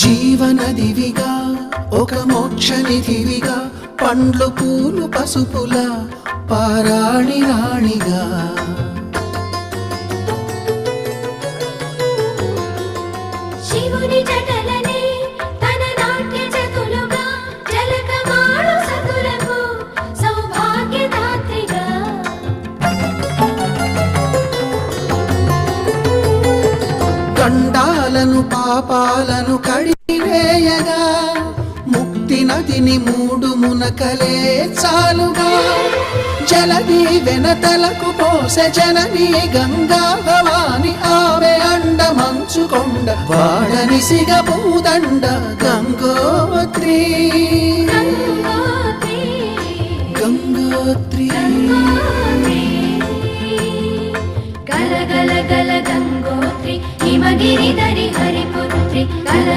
జీవనదివిగా ఒక మోక్షనిధివిగా పండ్లు పూలు పసుపుల పారాణి రాణిగా శివుని జటలనే తన నాట్య చతులుగా జలకమాడు సతులకు సౌభాగ్యదాత్రిగా గండాలను పాపాలను కడివేయగా ముక్తి నదిని మూడు మునకలే చాలుగా జలది వెనతలకు పోసె జనని గంగా భవాని ఆమె అండ మంచుకొండ వాడని సిగ పూదండ గంగోత్రి గంగోత్రి గల గల గల గంగోత్రి హిమగిరి ధరి హరిపుత్రి గల